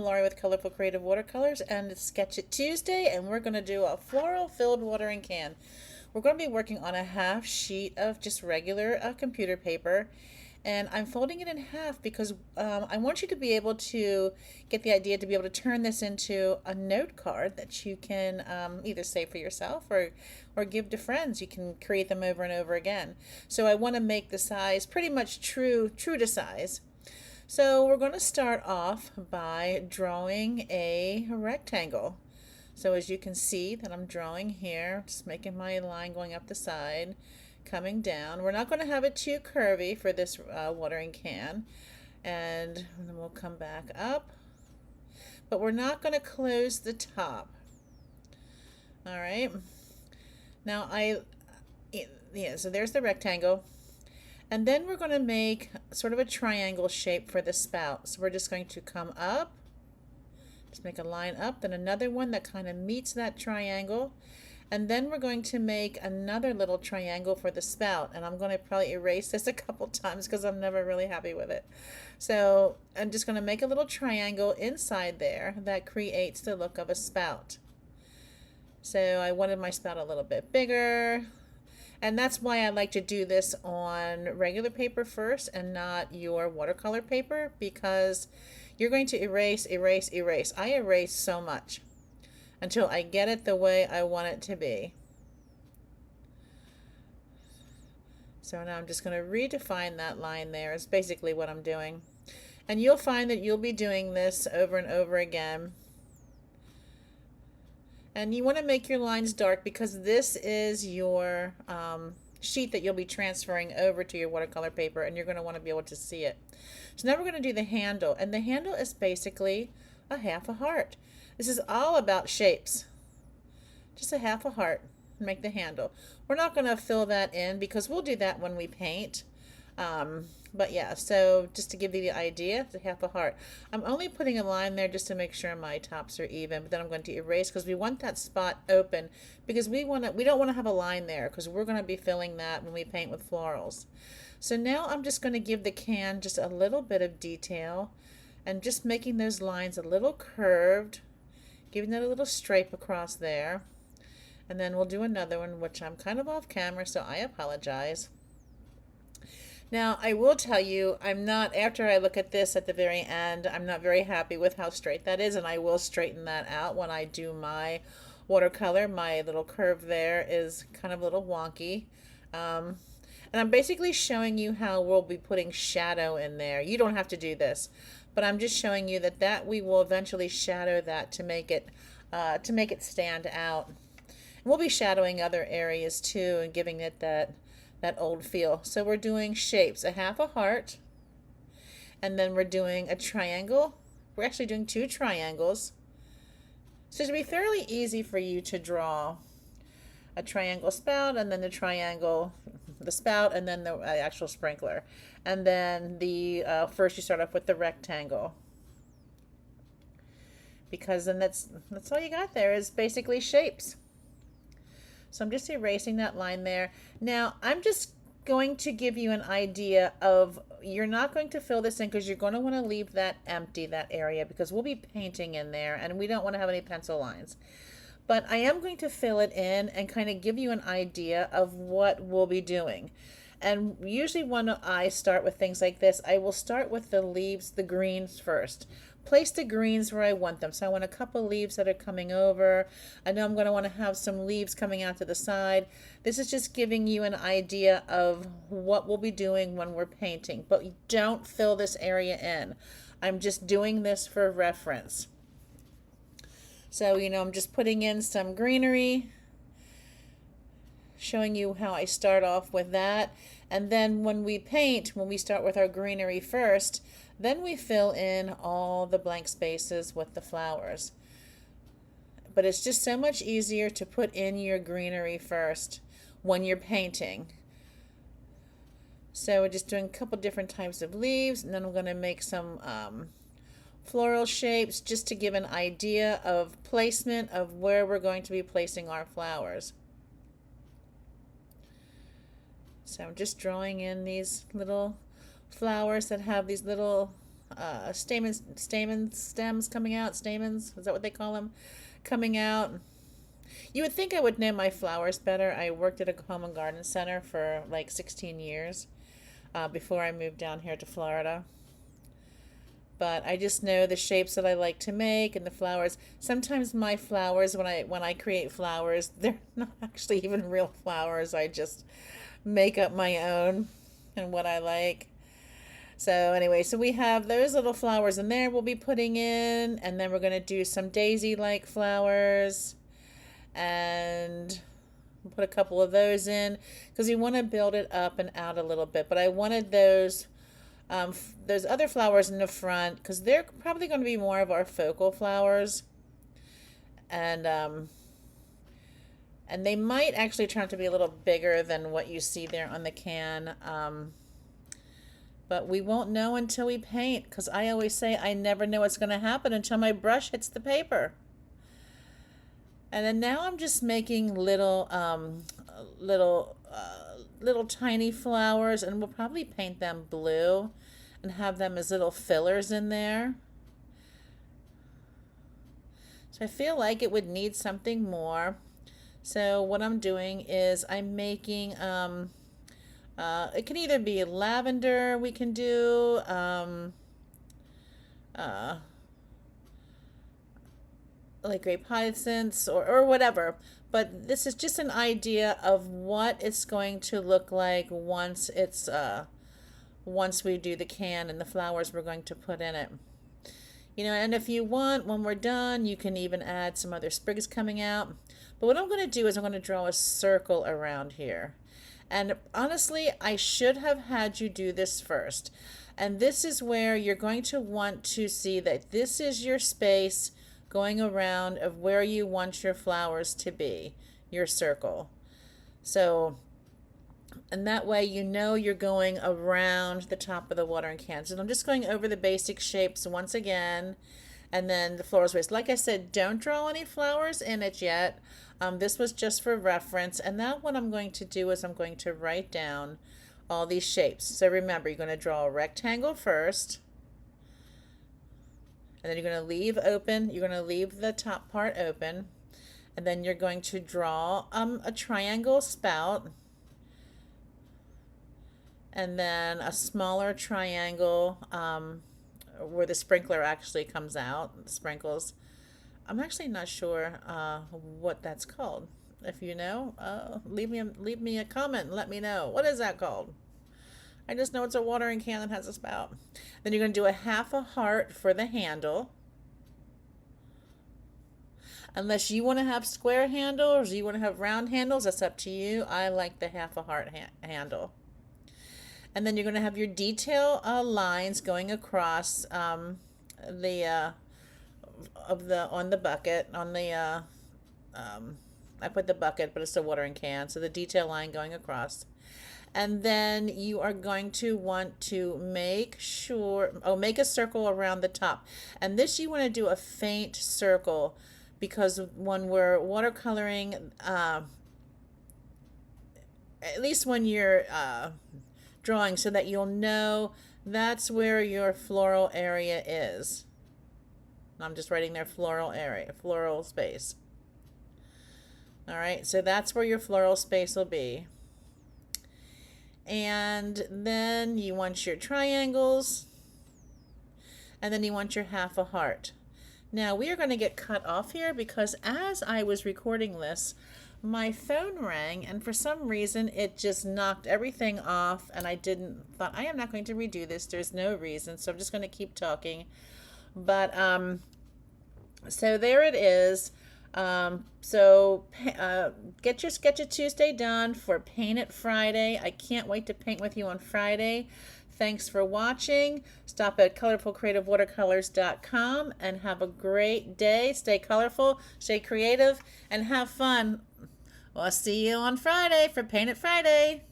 Laurie with Colorful Creative Watercolors, and it's Sketch It Tuesday, and we're going to do a floral-filled watering can. We're going to be working on a half sheet of just regular computer paper, and I'm folding it in half because I want you to be able to get the idea to be able to turn this into a note card that you can either save for yourself or give to friends. You can create them over and over again. So I want to make the size pretty much true to size. So we're going to start off by drawing a rectangle. So as you can see that I'm drawing here, just making my line going up the side, coming down. We're not going to have it too curvy for this watering can. And then we'll come back up. But we're not going to close the top. All right. Now so there's the rectangle. And then we're going to make sort of a triangle shape for the spout. So we're just going to come up, just make a line up, then another one that kind of meets that triangle. And then we're going to make another little triangle for the spout. And I'm going to probably erase this a couple times because I'm never really happy with it. So I'm just going to make a little triangle inside there that creates the look of a spout. So I wanted my spout a little bit bigger. And that's why I like to do this on regular paper first and not your watercolor paper, because you're going to erase. I erase so much until I get it the way I want it to be. So now I'm just going to redefine that line there is basically what I'm doing. And you'll find that you'll be doing this over and over again. And you want to make your lines dark because this is your sheet that you'll be transferring over to your watercolor paper, and you're going to want to be able to see it. So now we're going to do the handle, and the handle is basically a half a heart. This is all about shapes. Just a half a heart. Make the handle. We're not going to fill that in because we'll do that when we paint. But yeah, so just to give you the idea, it's a half a heart. I'm only putting a line there just to make sure my tops are even, but then I'm going to erase because we want that spot open because we don't want to have a line there because we're going to be filling that when we paint with florals. So now I'm just going to give the can just a little bit of detail and just making those lines a little curved, giving it a little stripe across there. And then we'll do another one, which I'm kind of off camera, so I apologize. Now, I will tell you, after I look at this at the very end, I'm not very happy with how straight that is, and I will straighten that out when I do my watercolor. My little curve there is kind of a little wonky. And I'm basically showing you how we'll be putting shadow in there. You don't have to do this, but I'm just showing you that we will eventually shadow that to make it stand out. And we'll be shadowing other areas too and giving it that old feel. So we're doing shapes, a half a heart, and then we're doing a triangle. We're actually doing two triangles. So it'll be fairly easy for you to draw a triangle spout, and then the spout, and then the actual sprinkler. And then first you start off with the rectangle. Because then that's all you got there is basically shapes. So I'm just erasing that line there. Now I'm just going to give you an idea of, you're not going to fill this in because you're going to want to leave that empty, that area, because we'll be painting in there and we don't want to have any pencil lines. But I am going to fill it in and kind of give you an idea of what we'll be doing. And usually when I start with things like this, I will start with the leaves, the greens first. Place the greens where I want them. So I want a couple leaves that are coming over. I know I'm going to want to have some leaves coming out to the side. This is just giving you an idea of what we'll be doing when we're painting. But don't fill this area in. I'm just doing this for reference. So, I'm just putting in some greenery, showing you how I start off with that. And then when we paint, when we start with our greenery first, then we fill in all the blank spaces with the flowers. But it's just so much easier to put in your greenery first when you're painting. So we're just doing a couple different types of leaves, and then I'm going to make some floral shapes just to give an idea of placement of where we're going to be placing our flowers. So I'm just drawing in these little flowers that have these little stamen stems coming out. Stamens, is that what they call them? Coming out. You would think I would know my flowers better. I worked at a home and garden center for like 16 years before I moved down here to Florida. But I just know the shapes that I like to make and the flowers. Sometimes my flowers, when I create flowers, they're not actually even real flowers. I just make up my own and what I like. So anyway, so we have those little flowers in there we'll be putting in, and then we're going to do some daisy-like flowers and put a couple of those in because we want to build it up and out a little bit. But I wanted those other flowers in the front because they're probably going to be more of our focal flowers, and they might actually turn out to be a little bigger than what you see there on the can. But we won't know until we paint, because I always say I never know what's going to happen until my brush hits the paper. And then now I'm just making little tiny flowers, and we'll probably paint them blue and have them as little fillers in there. So I feel like it would need something more. So what I'm doing is I'm making it can either be lavender, we can do like grape hyacinths or whatever. But this is just an idea of what it's going to look like once it's once we do the can and the flowers we're going to put in it. You know, and if you want, when we're done, you can even add some other sprigs coming out. But what I'm going to do is I'm going to draw a circle around here. And honestly, I should have had you do this first. And this is where you're going to want to see that this is your space going around of where you want your flowers to be, your circle. So, and that way you know you're going around the top of the watering can. So I'm just going over the basic shapes once again. And then the floral space. Like I said, don't draw any flowers in it yet. This was just for reference. And now what I'm going to do is I'm going to write down all these shapes. So remember, you're going to draw a rectangle first. And then you're going to leave open. You're going to leave the top part open. And then you're going to draw a triangle spout. And then a smaller triangle where the sprinkler actually comes out, the sprinkles. I'm actually not sure what that's called. If you know, leave me a comment and let me know. What is that called? I just know it's a watering can that has a spout. Then you're going to do a half a heart for the handle. Unless you want to have square handles or you want to have round handles, that's up to you. I like the half a heart handle. And then you're going to have your detail lines going across on the bucket. I put the bucket, but it's a watering can. So the detail line going across. And then you are going to want to make a circle around the top. And this you want to do a faint circle because when we're watercoloring, at least when you're drawing, so that you'll know that's where your floral area is. I'm just writing there floral area, floral space. All right, so that's where your floral space will be. And then you want your triangles, and then you want your half a heart. Now we are going to get cut off here because as I was recording this, my phone rang, and for some reason it just knocked everything off, and I thought I am not going to redo this. There's no reason, so I'm just going to keep talking. But so there it is. So get your Sketch It Tuesday done for Paint It Friday. I can't wait to paint with you on Friday. Thanks for watching. Stop at colorfulcreativewatercolors.com and have a great day. Stay colorful, stay creative, and have fun. Well, I'll see you on Friday for Paint It Friday.